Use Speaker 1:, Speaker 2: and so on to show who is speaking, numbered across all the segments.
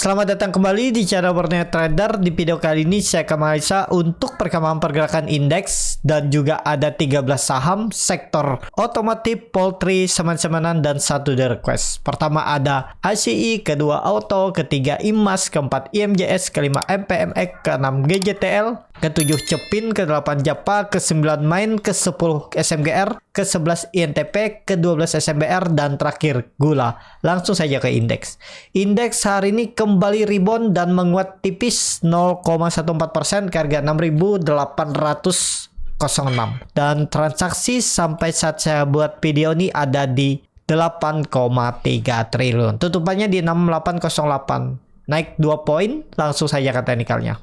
Speaker 1: Selamat datang kembali di channel Warnet Trader. Di video kali ini saya akan menganalisa untuk perkembangan pergerakan indeks dan juga ada 13 saham sektor otomotif, poultry, semen-semenan dan satu the request. Pertama ada ACI, kedua Auto, ketiga IMAS, keempat IMJS, kelima MPMX, keenam GJTL, ke-7 Cepin, ke-8 Japa, ke-9 Main, ke-10 SMGR, ke-11 INTP, ke-12 SMBR, dan terakhir Gula. Langsung saja ke indeks. Indeks hari ini kembali rebound dan menguat tipis 0,14% ke harga 6.800,06. Dan transaksi sampai saat saya buat video ini ada di 8,3 triliun. Tutupannya di 6808. Naik 2 poin. Langsung saja ke teknikalnya.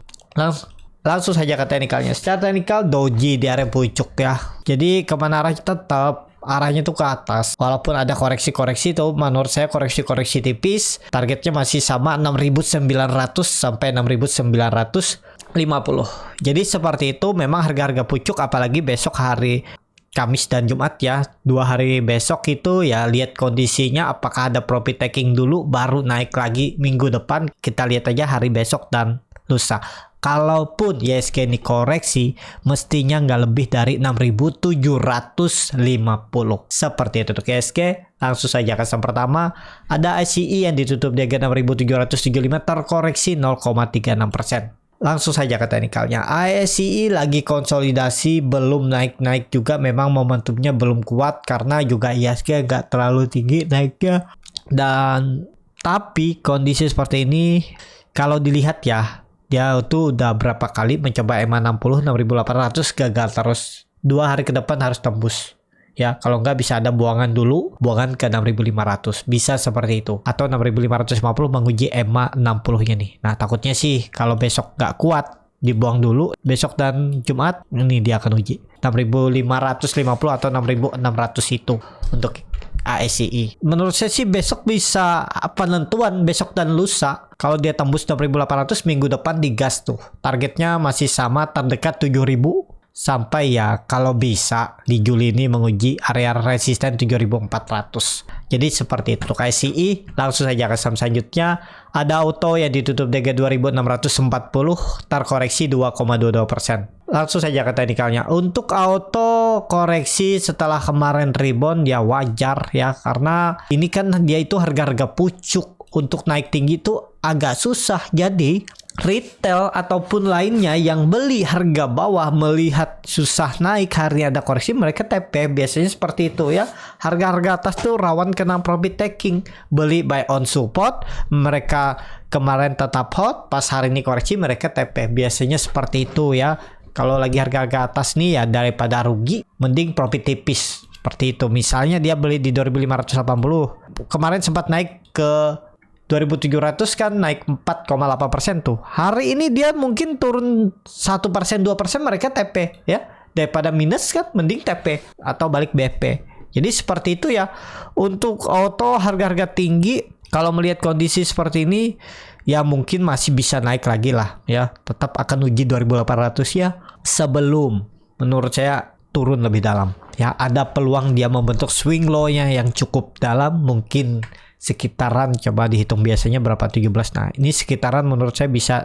Speaker 1: Langsung saja ke teknikalnya. Secara teknikal doji di area pucuk ya. Jadi kemana arahnya tetap arahnya tuh ke atas. Walaupun ada koreksi-koreksi tuh, menurut saya koreksi-koreksi tipis. Targetnya masih sama 6.900 sampai 6.950. Jadi seperti itu memang harga-harga pucuk, apalagi besok hari Kamis dan Jumat ya. 2 hari besok itu ya lihat kondisinya, apakah ada profit taking dulu baru naik lagi minggu depan. Kita lihat aja hari besok dan lusa. Kalaupun ISG ini koreksi, mestinya nggak lebih dari 6.750. Seperti itu untuk ISG. Langsung saja ke saham pertama. Ada ACI yang ditutup di harga 6.775, terkoreksi 0,36%. Langsung saja ke teknikalnya. ASI lagi konsolidasi, belum naik-naik juga. Memang momentumnya belum kuat karena juga ISG nggak terlalu tinggi naiknya. Dan tapi kondisi seperti ini kalau dilihat ya, dia itu udah berapa kali mencoba EMA 60, 6.800 gagal terus. 2 hari ke depan harus tembus. Ya, kalau nggak bisa ada buangan dulu, buangan ke 6.500. Bisa seperti itu. Atau 6.550 menguji EMA 60-nya nih. Nah, takutnya sih kalau besok nggak kuat, dibuang dulu. Besok dan Jumat, ini dia akan uji. 6.550 atau 6.600 itu untuk ASI. Menurut saya sih besok bisa penentuan besok dan lusa. Kalau dia tembus 6.800 minggu depan digas tuh. Targetnya masih sama, terdekat 7.000 sampai ya kalau bisa di Juli ini menguji area resisten 7.400. Jadi seperti itu untuk ASI. Langsung saja ke saham selanjutnya. Ada Auto yang ditutup di 2.640, terkoreksi 2,22%. Langsung saja ke teknikalnya. Untuk Auto koreksi setelah kemarin rebound ya wajar ya, karena ini kan dia itu harga-harga pucuk. Untuk naik tinggi itu agak susah. Jadi retail ataupun lainnya yang beli harga bawah melihat susah naik, hari ada koreksi, mereka TP. Biasanya seperti itu ya. Harga-harga atas tuh rawan kena profit taking. Beli buy on support, mereka kemarin tetap hot, pas hari ini koreksi mereka TP. Biasanya seperti itu ya. Kalau lagi harga-harga atas nih ya, daripada rugi mending profit tipis. Seperti itu. Misalnya dia beli di 2.580. Kemarin sempat naik ke 2.700 kan, naik 4,8% tuh. Hari ini dia mungkin turun 1%, 2%, mereka TP ya. Daripada minus kan, mending TP atau balik BP. Jadi seperti itu ya. Untuk Auto harga-harga tinggi, kalau melihat kondisi seperti ini, ya mungkin masih bisa naik lagi lah ya. Tetap akan uji 2.800 ya. Sebelum menurut saya turun lebih dalam. Ya, ada peluang dia membentuk swing low-nya yang cukup dalam, mungkin sekitaran, coba dihitung biasanya berapa, 17. Nah, ini sekitaran menurut saya bisa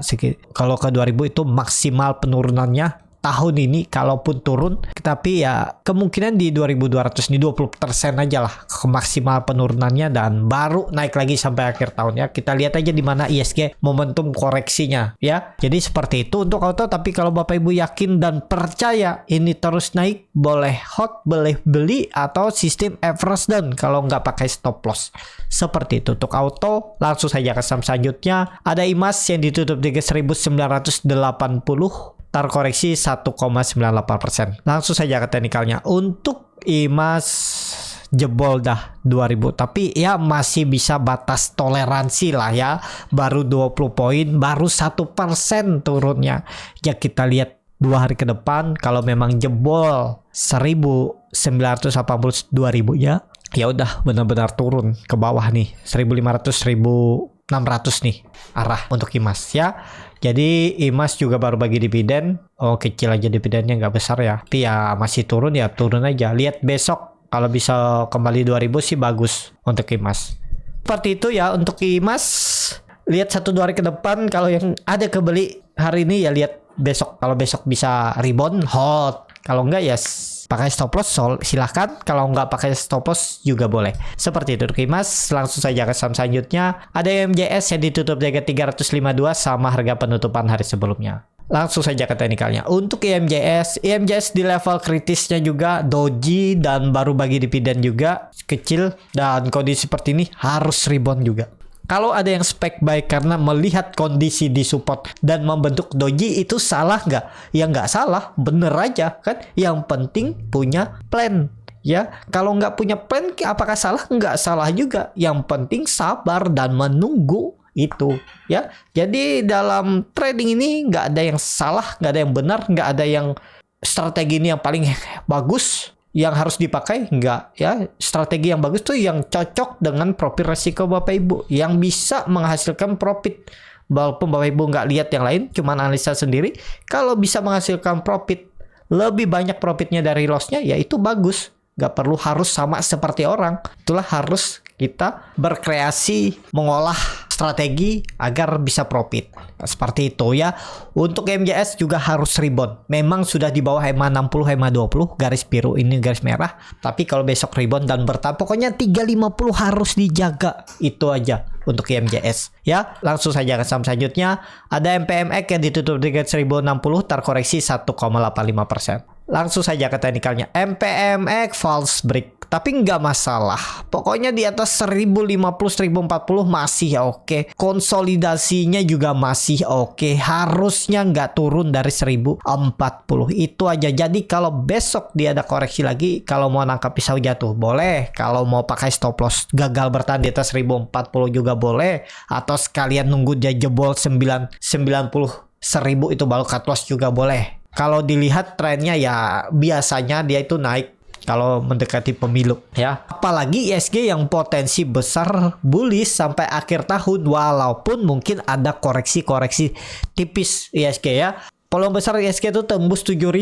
Speaker 1: kalau ke 2000 itu maksimal penurunannya tahun ini kalaupun turun. Tapi ya kemungkinan di 2200 ini 20% aja lah ke maksimal penurunannya, dan baru naik lagi sampai akhir tahun ya. Kita lihat aja di mana ISG momentum koreksinya ya. Jadi seperti itu untuk Auto. Tapi kalau Bapak Ibu yakin dan percaya ini terus naik, boleh hot, boleh beli, atau sistem average down kalau nggak pakai stop loss. Seperti itu untuk Auto. Langsung saja ke saham selanjutnya. Ada IMAS yang ditutup di 1.980, terkoreksi 1,98%. Langsung saja ke teknikalnya. Untuk IMAS jebol dah 2000, tapi ya masih bisa batas toleransi lah ya. Baru 20 poin, baru 1% turunnya. Ya kita lihat 2 hari ke depan, kalau memang jebol 1.980 2.000 ya udah benar-benar turun ke bawah nih, 1.500 1.600 nih arah untuk IMAS ya. Jadi IMAS juga baru bagi dividen. Oh, kecil aja dividennya, nggak besar ya. Tapi ya masih turun ya, turun aja. Lihat besok kalau bisa kembali 2000 sih bagus untuk IMAS. Seperti itu ya untuk IMAS. lihat 1-2 hari ke depan. Kalau yang ada kebeli hari ini ya lihat besok. Kalau besok bisa rebound, hold. Kalau enggak ya pakai stop loss silahkan. Kalau enggak pakai stop loss juga boleh. Seperti itu Mas. Langsung saja ke saham selanjutnya. Ada MJS yang ditutup di harga 352 sama harga penutupan hari sebelumnya. Langsung saja ke teknikalnya. Untuk IMJS di level kritisnya juga doji dan baru bagi dividen juga kecil, dan kondisi seperti ini harus rebound juga. Kalau ada yang spek buy karena melihat kondisi di support dan membentuk doji, itu salah nggak? Ya nggak salah, bener aja kan. Yang penting punya plan. Ya, kalau nggak punya plan, apakah salah? Nggak salah juga. Yang penting sabar dan menunggu itu. Ya, jadi dalam trading ini nggak ada yang salah, nggak ada yang benar, nggak ada yang strategi ini yang paling bagus yang harus dipakai, enggak ya. Strategi yang bagus tuh yang cocok dengan profil resiko Bapak Ibu, yang bisa menghasilkan profit. Walaupun Bapak Ibu nggak lihat yang lain, cuman analisa sendiri, kalau bisa menghasilkan profit, lebih banyak profitnya dari lossnya, ya itu bagus. Nggak perlu harus sama seperti orang. Itulah harus kita berkreasi, mengolah strategi agar bisa profit. Seperti itu ya. Untuk MJS juga harus rebound. Memang sudah di bawah EMA 60, EMA 20, garis biru ini garis merah. Tapi kalau besok rebound dan bertahan, pokoknya 350 harus dijaga. Itu aja untuk MJS ya. Langsung saja ke saham selanjutnya. Ada MPMX yang ditutup di 1060, terkoreksi 1,85%. Langsung saja ke teknikalnya. MPMX false break, tapi nggak masalah. Pokoknya di atas 1050, 1040 masih oke. Konsolidasinya juga masih oke. Harusnya nggak turun dari 1040. Itu aja. Jadi kalau besok dia ada koreksi lagi, kalau mau nangkap pisau jatuh boleh. Kalau mau pakai stop loss gagal bertahan di atas 1040 juga boleh. Atau sekalian nunggu dia jebol 90, 1000 itu baru cut loss juga boleh. Kalau dilihat trennya ya biasanya dia itu naik kalau mendekati pemilu ya. Apalagi ISG yang potensi besar bullish sampai akhir tahun, walaupun mungkin ada koreksi-koreksi tipis ISG ya. Peluang besar ISG itu tembus 7.000.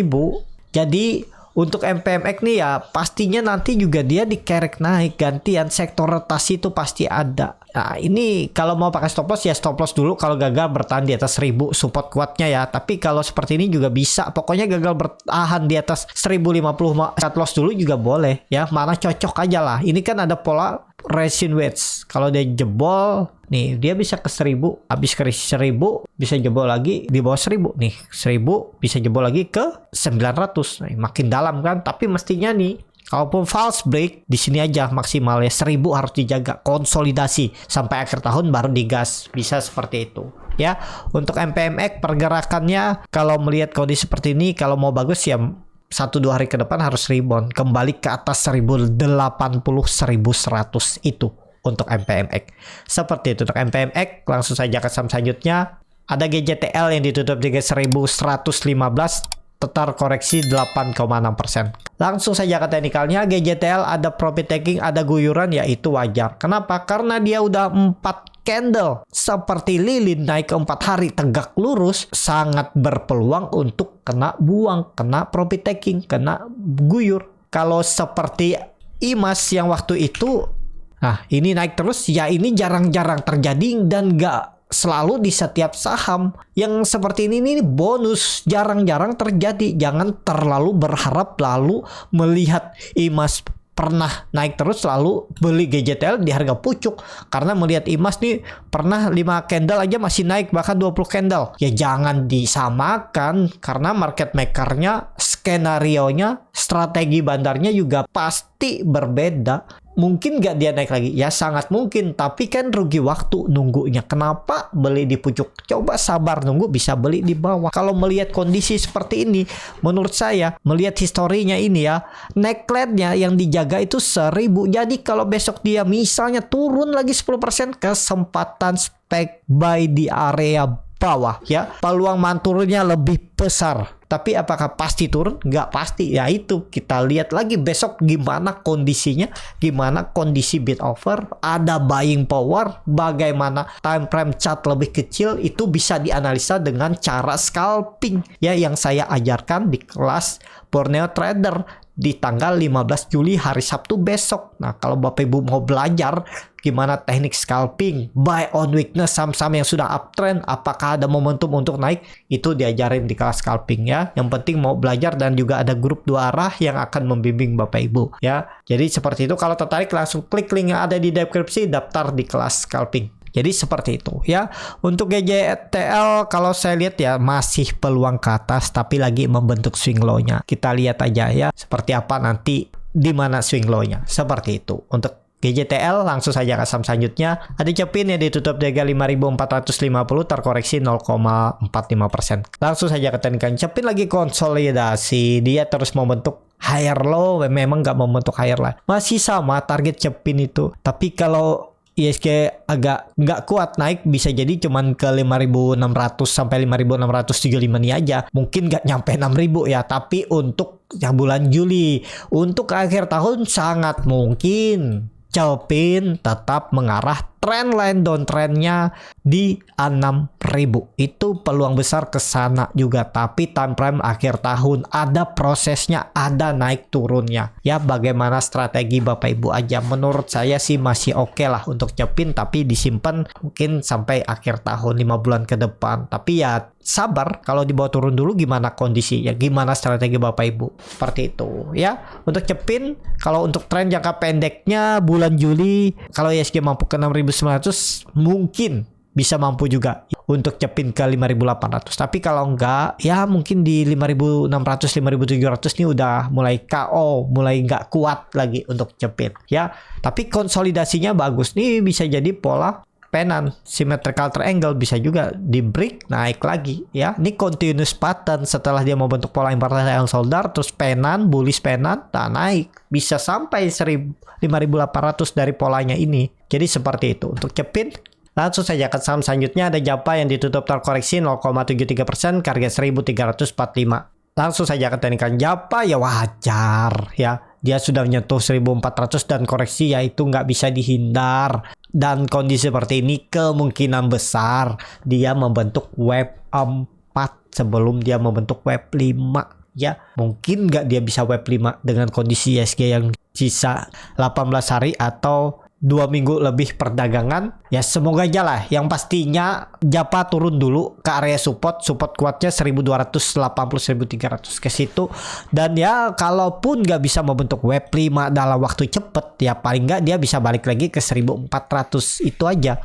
Speaker 1: Jadi untuk MPMX nih ya pastinya nanti juga dia dikerek naik gantian, sektor rotasi itu pasti ada. Nah ini kalau mau pakai stop loss ya stop loss dulu kalau gagal bertahan di atas 1000 support kuatnya ya. Tapi kalau seperti ini juga bisa, pokoknya gagal bertahan di atas 1050 cut loss dulu juga boleh ya. Mana cocok aja lah. Ini kan ada pola Resin wedge. Kalau dia jebol nih, dia bisa ke 1000, habis ke 1000 bisa jebol lagi di bawah 1000 nih, 1000 bisa jebol lagi ke 900. Nah, makin dalam kan, tapi mestinya nih kalaupun false break di sini aja maksimal ya 1000 harus dijaga, konsolidasi sampai akhir tahun baru digas, bisa seperti itu ya. Untuk MPMX pergerakannya kalau melihat kondisi seperti ini, kalau mau bagus ya 1-2 hari ke depan harus rebound kembali ke atas 1080, 1100 itu untuk MPMX. Seperti itu untuk MPMX. Langsung saja ke saham selanjutnya. Ada GJTL yang ditutup di 1115, tetar koreksi 8,6%. Langsung saja ke teknikalnya. GJTL ada profit taking, ada guyuran, ya itu wajar. Kenapa? Karena dia udah 4 candle seperti lilin naik ke 4 hari tegak lurus, sangat berpeluang untuk kena buang, kena profit taking, kena guyur. Kalau seperti IMAS yang waktu itu, nah ini naik terus, ya ini jarang-jarang terjadi dan nggak selalu di setiap saham. Yang seperti ini bonus, jarang-jarang terjadi. Jangan terlalu berharap lalu melihat IMAS pernah naik terus lalu beli GJTL di harga pucuk, karena melihat IMAS nih pernah 5 candle aja masih naik, bahkan 20 candle. Ya jangan disamakan, karena market makernya, skenarionya, strategi bandarnya juga pasti berbeda. Mungkin gak dia naik lagi? Ya sangat mungkin, tapi kan rugi waktu nunggunya. Kenapa beli di pucuk? Coba sabar nunggu, bisa beli di bawah. Kalau melihat kondisi seperti ini, menurut saya, melihat historinya ini ya, neckline-nya yang dijaga itu 1000. Jadi kalau besok dia misalnya turun lagi 10%, kesempatan spek buy di area bawah ya, peluang manturnya lebih besar. Tapi apakah pasti turun? Nggak pasti. Ya itu kita lihat lagi besok gimana kondisinya, gimana kondisi bid offer, ada buying power, bagaimana time frame chart lebih kecil, itu bisa dianalisa dengan cara scalping ya, yang saya ajarkan di kelas Borneo Trader. di tanggal 15 Juli hari Sabtu besok. Nah, kalau Bapak Ibu mau belajar gimana teknik scalping, buy on weakness saham-saham yang sudah uptrend, apakah ada momentum untuk naik, itu diajarin di kelas scalping ya. Yang penting mau belajar, dan juga ada grup 2 arah yang akan membimbing Bapak Ibu ya. Jadi seperti itu, kalau tertarik langsung klik link yang ada di deskripsi, daftar di kelas scalping. Jadi seperti itu ya. Untuk GJTL kalau saya lihat ya masih peluang ke atas, tapi lagi membentuk swing low-nya. Kita lihat aja ya seperti apa nanti di mana swing low-nya. Seperti itu. Untuk GJTL langsung saja ke saham selanjutnya. Ada Cepin yang ditutup di harga 5.450, terkoreksi 0,45%. Langsung saja ke teknikan. Cepin lagi konsolidasi, dia terus membentuk higher low, memang nggak membentuk higher low. Masih sama target Cepin itu. Tapi kalau ISG agak nggak kuat naik, bisa jadi cuman ke 5.600 sampai 5.675 nih aja. Mungkin nggak nyampe 6.000 ya. Tapi untuk yang bulan Juli, untuk akhir tahun sangat mungkin Cepin tetap mengarah trendline downtrendnya di 6.000. Itu peluang besar ke sana juga. Tapi time frame akhir tahun ada prosesnya, ada naik turunnya. Ya bagaimana strategi Bapak Ibu aja. Menurut saya sih masih oke lah untuk Cepin, tapi disimpan mungkin sampai akhir tahun 5 bulan ke depan. Tapi ya sabar, kalau dibawa turun dulu gimana kondisi ya, gimana strategi Bapak Ibu. Seperti itu ya. Untuk Cepin, kalau untuk tren jangka pendeknya bulan Juli, kalau ISG mampu ke 6.900 mungkin bisa mampu juga untuk Cepin ke 5.800. Tapi kalau enggak ya mungkin di 5.600 5.700 ini udah mulai KO, mulai enggak kuat lagi untuk Cepin ya. Tapi konsolidasinya bagus nih, bisa jadi pola penan symmetrical triangle, bisa juga di break naik lagi ya. Ini continuous pattern setelah dia membentuk pola inverted triangle shoulder, terus penan bullish penan, nah naik bisa sampai 5.800 dari polanya ini. Jadi seperti itu untuk Cepin. Langsung saja ke saham selanjutnya. Ada Japa yang ditutup terkoreksi 0,73%, harga 1.345. Langsung saja ke teknikan Japa, ya wajar ya. Dia sudah menyentuh 1.400 dan koreksi, yaitu nggak bisa dihindar. Dan kondisi seperti ini kemungkinan besar dia membentuk wave 4 sebelum dia membentuk wave 5 ya. Mungkin nggak dia bisa wave 5 dengan kondisi ISG yang sisa 18 hari atau 2 minggu lebih perdagangan. Ya semoga aja lah. Yang pastinya Japa turun dulu ke area support kuatnya 1280 1300 ke situ. Dan ya kalaupun nggak bisa membentuk wave 5 dalam waktu cepet, ya paling nggak dia bisa balik lagi ke 1400. Itu aja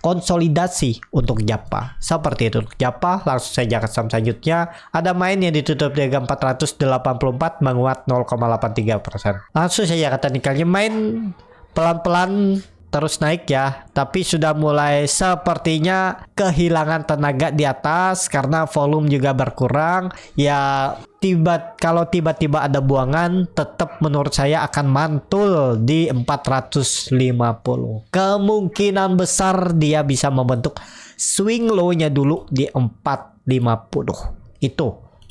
Speaker 1: konsolidasi untuk Japa. Seperti itu untuk Japa. Langsung saja ke saham selanjutnya. Ada main yang ditutup di harga 484, menguat 0,83%. Langsung saja ke teknikalnya. Main pelan-pelan terus naik ya, tapi sudah mulai sepertinya kehilangan tenaga di atas karena volume juga berkurang ya. Kalau tiba-tiba ada buangan, tetap menurut saya akan mantul di 450. Kemungkinan besar dia bisa membentuk swing low-nya dulu di 450 itu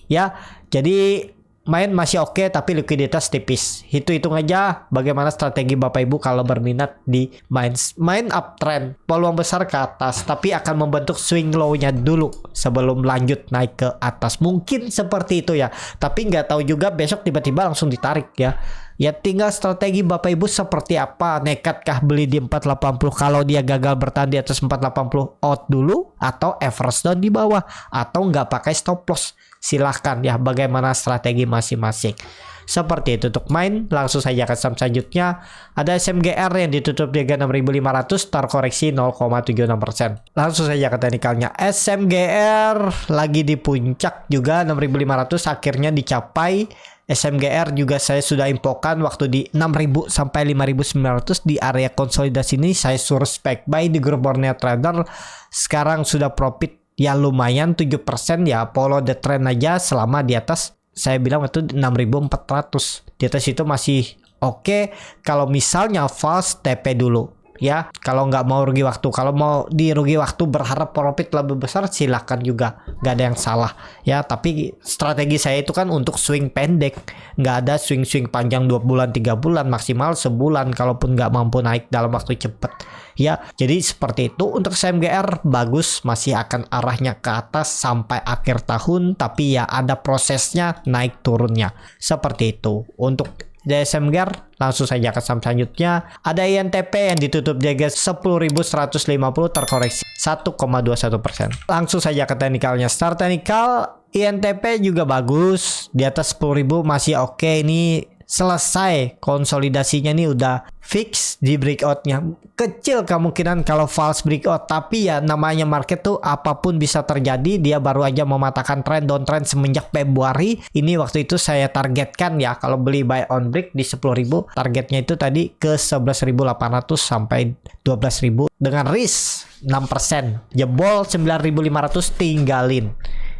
Speaker 1: ya. Jadi main masih oke, tapi likuiditas tipis. Hitung aja bagaimana strategi Bapak Ibu kalau berminat di main uptrend. Peluang besar ke atas, tapi akan membentuk swing low-nya dulu sebelum lanjut naik ke atas. Mungkin seperti itu ya. Tapi nggak tahu juga besok tiba-tiba langsung ditarik ya. Ya tinggal strategi Bapak Ibu seperti apa. Nekatkah beli di 480 kalau dia gagal bertahan di atas 480, out dulu, atau average down di bawah, atau nggak pakai stop loss. Silahkan ya, bagaimana strategi masing-masing. Seperti itu untuk main. Langsung saja ke saham selanjutnya. Ada SMGR yang ditutup di harga 6.500, terkoreksi 0,76%. Langsung saja ke teknikalnya. SMGR lagi di puncak juga 6.500, akhirnya dicapai. SMGR juga saya sudah infokan waktu di 6.000 sampai 5.900 di area konsolidasi ini. Saya suruh spec buy di grup Borneo Trader. Sekarang sudah profit ya lumayan 7% ya. Follow the trend aja selama di atas, saya bilang itu 6.400. Di atas itu masih oke. Kalau misalnya false TP dulu ya. Kalau nggak mau rugi waktu, kalau mau di rugi waktu berharap profit lebih besar, silakan juga, nggak ada yang salah ya. Tapi strategi saya itu kan untuk swing pendek, nggak ada swing panjang 2 bulan 3 bulan, maksimal sebulan kalaupun nggak mampu naik dalam waktu cepat ya. Jadi seperti itu. Untuk SMGR bagus, masih akan arahnya ke atas sampai akhir tahun, tapi ya ada prosesnya naik turunnya seperti itu. Untuk DSMGR langsung saja ke saham selanjutnya. Ada INTP yang ditutup di harga 10.150 terkoreksi 1,21%. Langsung saja ke teknikalnya. Start teknikal, INTP juga bagus di atas 10.000 masih oke. Ini selesai konsolidasinya, nih udah fix di breakoutnya. Kecil kemungkinan kalau false breakout, tapi ya namanya market tuh apapun bisa terjadi. Dia baru aja mematahkan tren downtrend semenjak Februari. Ini waktu itu saya targetkan ya, kalau beli buy on break di 10.000, targetnya itu tadi ke 11.800 sampai 12.000 dengan risk 6%. Jebol 9.500 tinggalin.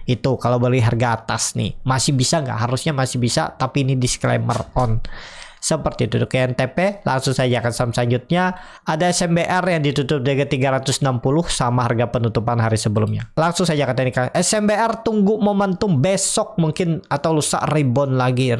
Speaker 1: Itu kalau beli harga atas nih. Masih bisa nggak? Harusnya masih bisa, tapi ini disclaimer on. Seperti itu. Untuk INTP, langsung saja ke saham selanjutnya. Ada SMBR yang ditutup di harga 360 sama harga penutupan hari sebelumnya. Langsung saja ke teknikal. SMBR tunggu momentum besok mungkin atau lusa rebound lagi.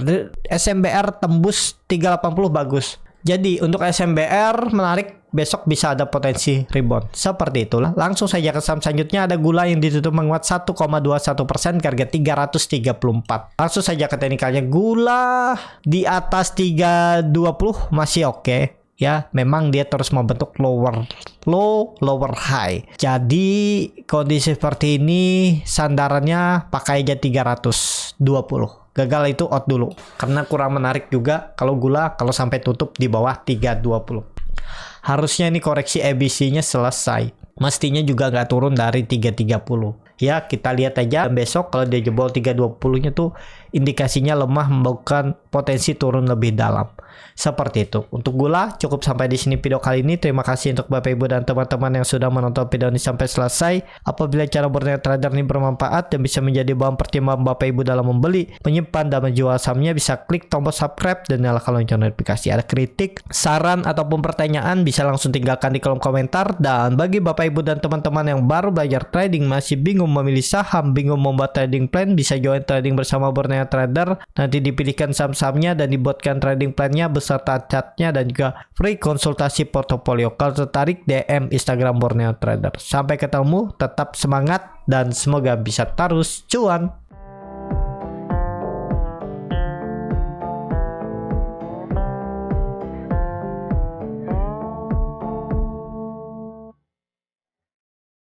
Speaker 1: SMBR tembus 380 bagus. Jadi untuk SMBR menarik, besok bisa ada potensi rebound. Seperti itulah. Langsung saja ke saham selanjutnya. Ada gula yang ditutup menguat 1,21% ke harga 334. Langsung saja ke teknikalnya. Gula di atas 320 masih oke. Ya, memang dia terus membentuk lower low, lower high. Jadi kondisi seperti ini sandarannya pakai aja 320. Gagal itu out dulu, karena kurang menarik juga kalau gula kalau sampai tutup di bawah 320. Harusnya ini koreksi ABC-nya selesai. Mestinya juga nggak turun dari 330. Ya, kita lihat aja besok kalau dia jebol 320-nya tuh indikasinya lemah, membuka potensi turun lebih dalam. Seperti itu. Untuk gula cukup sampai di sini video kali ini. Terima kasih untuk Bapak Ibu dan teman-teman yang sudah menonton video ini sampai selesai. Apabila cara berniat trader ini bermanfaat dan bisa menjadi bahan pertimbangan Bapak Ibu dalam membeli, menyimpan dan menjual sahamnya, bisa klik tombol subscribe dan nyalakan lonceng notifikasi. Ada kritik, saran ataupun pertanyaan bisa langsung tinggalkan di kolom komentar. Dan bagi Bapak Ibu dan teman-teman yang baru belajar trading, masih bingung memilih saham, bingung membuat trading plan, bisa join trading bersama Borneo Trader. Nanti dipilihkan saham-sahamnya dan dibuatkan trading plan-nya beserta catnya dan juga free konsultasi portofolio. Kalau tertarik, DM Instagram Borneo Trader. Sampai ketemu, tetap semangat dan semoga bisa terus cuan.